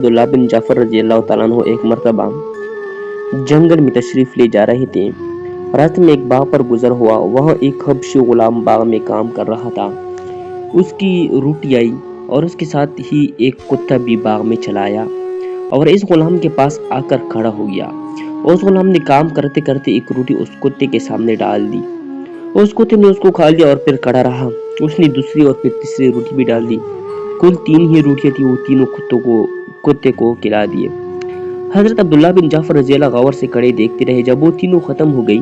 अब्दुल्ला बिन जाफर रजी अल्लाह ताला अन्हु एक मरतबा जंगल में तशरीफ ले जा रहे थे। रास्ते में एक बाग पर गुजर हुआ। वहाँ एक हबशी गुलाम बाग में काम कर रहा था। उसकी रोटी आई और उसके साथ ही एक कुत्ता भी बाग में चला आया और इस गुलाम के पास आकर खड़ा हो गया। उस गुलाम ने काम करते करते एक रोटी उस कुत्ते के सामने डाल दी। उस कुत्ते ने उसको खा लिया और फिर खड़ा रहा। उसने दूसरी और फिर तीसरी रोटी भी डाल दी। कुल 3 ही रोटियां थी। वो तीनों कुत्ते को खिला दिए। हजरत अब्दुल्ला बिन जाफर रजी अल्लाह गौर से खड़े देखते रहे। जब वो तीनों खत्म हो गई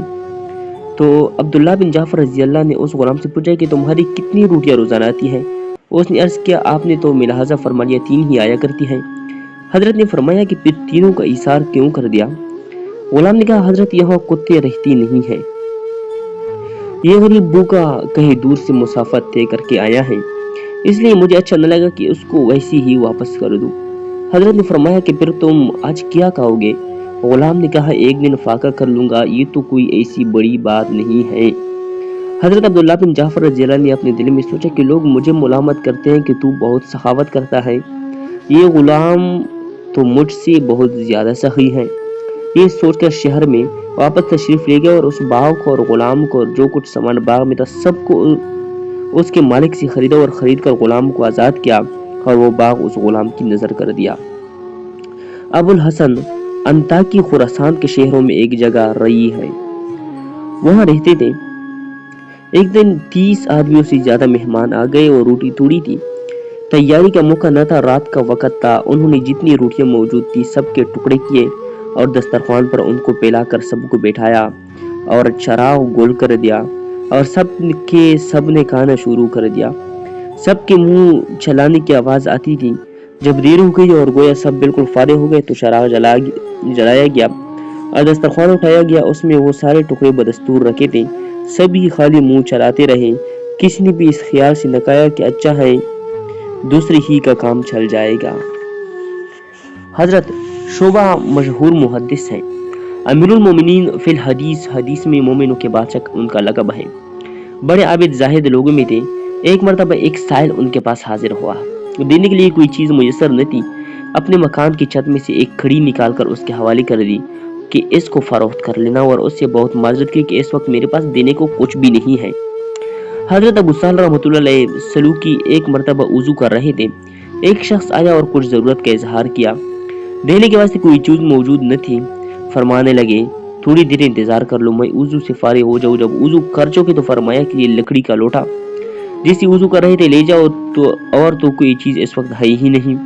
तो अब्दुल्ला बिन जाफर रजी अल्लाह ने उस गुलाम से पूछा कि तुम्हारी कितनी रोटियां रोजाना आती हैं? उसने अर्ज किया, आपने तो मिलाहाजा फरमा लिया 3 ही आया करती हैं। हजरत ने फरमाया कि फिर तीनों का इसार क्यों कर दिया? गुलाम ने कहा, हजरत यहाँ कुत्ते रहती नहीं है। ये गरीब भूखा कहीं दूर से मुसाफर तय करके आया है, इसलिए मुझे अच्छा न लगा कि उसको वैसी ही वापस कर दूं। हजरत ने फरमाया कि फिर तुम आज क्या खाओगे? गुलाम ने कहा, एक दिन फाका कर लूंगा, ये तो कोई ऐसी बड़ी बात नहीं है। हजरत अब्दुल्ला बिन जाफर रज़ी अल्लाह ने अपने दिल में सोचा कि लोग मुझे मुलामत करते हैं कि तू बहुत सखावत करता है, ये गुलाम तो मुझसे बहुत ज्यादा सही है। ये सोचकर शहर में वापस तशरीफ ले गया और उस बाग को और गुलाम को और जो कुछ सामान बाग में था सबको उसके मालिक से खरीदा और खरीद कर गुलाम को आजाद किया और वो बाग उस गुलाम की नजर कर दिया। अबुल हसन अंताकी खुरासान के शहरों में एक जगह रही है, वहां रहते थे। एक दिन 30 आदमियों से ज्यादा मेहमान आ गए और रोटी तोड़ी थी। तैयारी का मौका न था, रात का वक्त था। उन्होंने जितनी रोटियां मौजूद थी सबके टुकड़े किए और दस्तरखान पर उनको पिलाकर सबको बैठाया और चराग गोल कर दिया और सबने खाना शुरू कर दिया। सबके मुंह चलाने की आवाज आती थी। जब देर हो गई और गोया सब बिल्कुल फारे हो गए तो चराग जलाया गया और दस्तरखान उठाया गया। उसमें वो सारे टुकड़े बदस्तूर रखे थे। सभी खाली मुंह चलाते रहे। किसी ने भी इस ख्याल से न कहा कि अच्छा है, दूसरी ही का काम चल जाएगा। हजरत शोबा मशहूर मुहद्दिस हैं, अमीरुल मोमिनीन फिल हदीस में मोमिनों के बादशाह उनका लक़ब है। बड़े आबिद जाहिद लोगों में थे। एक मरतबा एक साइल उनके पास हाजिर हुआ। देने के लिए कोई चीज मुयस्सर न थी। अपने मकान की छत में से एक खड़ी निकालकर उसके हवाले कर दी कि इसको फरोख्त कर लेना और उससे बहुत माजरत की कि इस वक्त मेरे पास देने को कुछ भी नहीं है। हजरत अबू साल रहमतुल्लाह अलैह सलूकी एक मरतबा वुजू कर रहे थे। एक शख्स आया और कुछ जरूरत का इजहार किया। देने के वास्ते कोई चीज मौजूद न थी। फरमाने लगे, थोड़ी देर इंतजार कर लो, मैं वुजू से फारिग हो जाऊं। जब वुजू कर चुके तो फरमाया कि ये लकड़ी का लोटा जिससे वुजू कर रहे थे ले जाओ, तो कोई चीज इस वक्त है ही नहीं।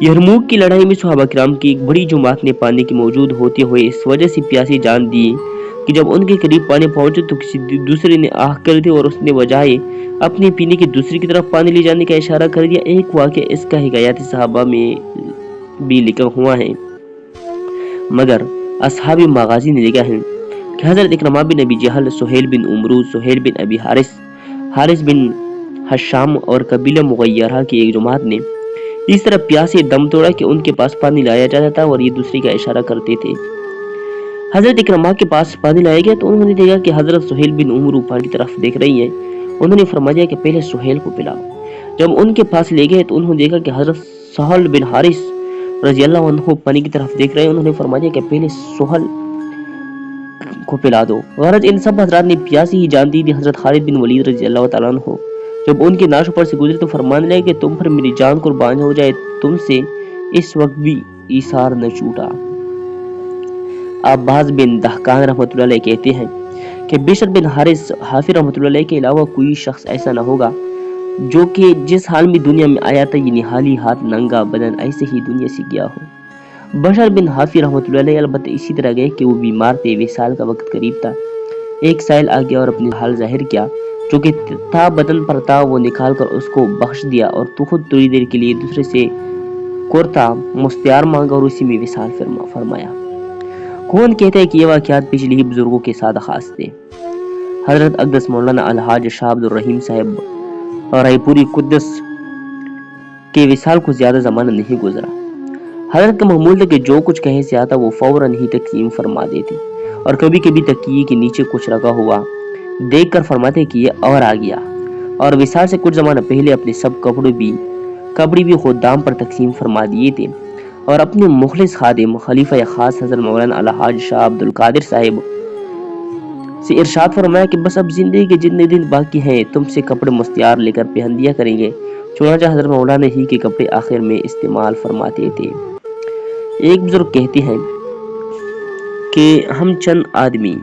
यरमूक की लड़ाई में सहाबा किराम की एक बड़ी जमात ने पानी के मौजूद होते हुए इस वजह से प्यासी जान दी कि जब उनके करीब पानी पहुंचे तो किसी दूसरे ने आह कर दी और उसने बजाय अपने पीने की दूसरी की तरफ पानी ले जाने का इशारा कर दिया। एक वाक़या इसका हिकायत सहाबा में भी लिखा हुआ है, मगर असहाबी मगाजी ने लिखा है कि हजरत इकरमा बिन अबी जहल, सुहेल बिन उमरू, सुहेल बिन अबी हारिस बिन हशाम और कबीला मुगैयरा की एक जमात ने इस तरह प्यासे दम तोड़ा कि उनके पास पानी लाया जाता था और ये दूसरे का इशारा करते थे। हजरत इकरमा के पास पानी लाया गया तो उन्होंने देखा कि हजरत सुहेल बिन उमरू पानी की तरफ देख रही है। उन्होंने फरमाया कि पहले सुहेल को पिलाओ। जब उनके पास ले गए तो उन्होंने देखा कि हजरत सहल बिन हारिस रजी अल्लाह अन्हु पानी की तरफ देख रहे हैं। उन्होंने फरमाया कि पहले सुहल को पिला दो। गरज इन सब हजरात ने प्यासी ही जान दी थी। हजरत खालिद बिन वलीद रजी अल्लाह तआला अन्हु जब उनके नाश पर से गुजरे तो फरमाने लगे कि तुम पर मेरी जान कुर्बान हो जाए, तुमसे इस वक्त भी ईसार न छूटा। अब्बास बिन दहकान रहमतुल्लाह अलैह कहते हैं कि बिशर बिन हारिस हाफिज रहमतुल्लाह अलैह के अलावा कोई शख्स ऐसा न होगा जो कि जिस हाल में दुनिया में आया था, यानी हाली हाथ नंगा बदन, ऐसे ही दुनिया से गया हो। बशर बिन हाफिज रहमतुल्लाह अलैह अलबत्ता इसी तरह गए कि वो बीमार थे। विसाल का वक्त करीब था। एक साइल आ गया और अपनी हाल जाहिर किया, जो कि था बदन पर था वो निकाल कर उसको बख्श दिया और तो खुद थोड़ी देर के लिए दूसरे से कुर्ता मुस्तियार मांगा और उसी में विसाल फरमाया। कौन कहता है कि ये वाक़यात पिछले ही बुजुर्गों के साथ खास थे। हजरत अक़दस मौलाना अलहाज शाह अब्दुल रहीम साहब और रायपुरी कुद्दस के विसाल को ज्यादा जमाना नहीं गुजरा। हजरत का मामूल था कि जो कुछ कहे से आता वो फौरन ही तकसीम फरमा देते और कभी कभी तकिए के नीचे कुछ रखा हुआ देख कर फरमाते कि ये और आ गया। और विसाल से कुछ जमाना पहले अपने सब कपड़े भी खुदाम पर तकसीम फरमा दिए थे। اور اپنے مخلص خادم خلیفہ خاص حضرت مولانا الحاج شاہ عبد القادر صاحب سے ارشاد فرمایا کہ بس اب زندگی کے جتنے دن باقی ہیں تم سے کپڑے مستعار لے کر پہندیاں کریں گے۔ چنانچہ حضرت مولانا ہی کے کپڑے آخر میں استعمال فرماتے تھے۔ ایک بزرگ کہتے ہیں کہ ہم چند آدمی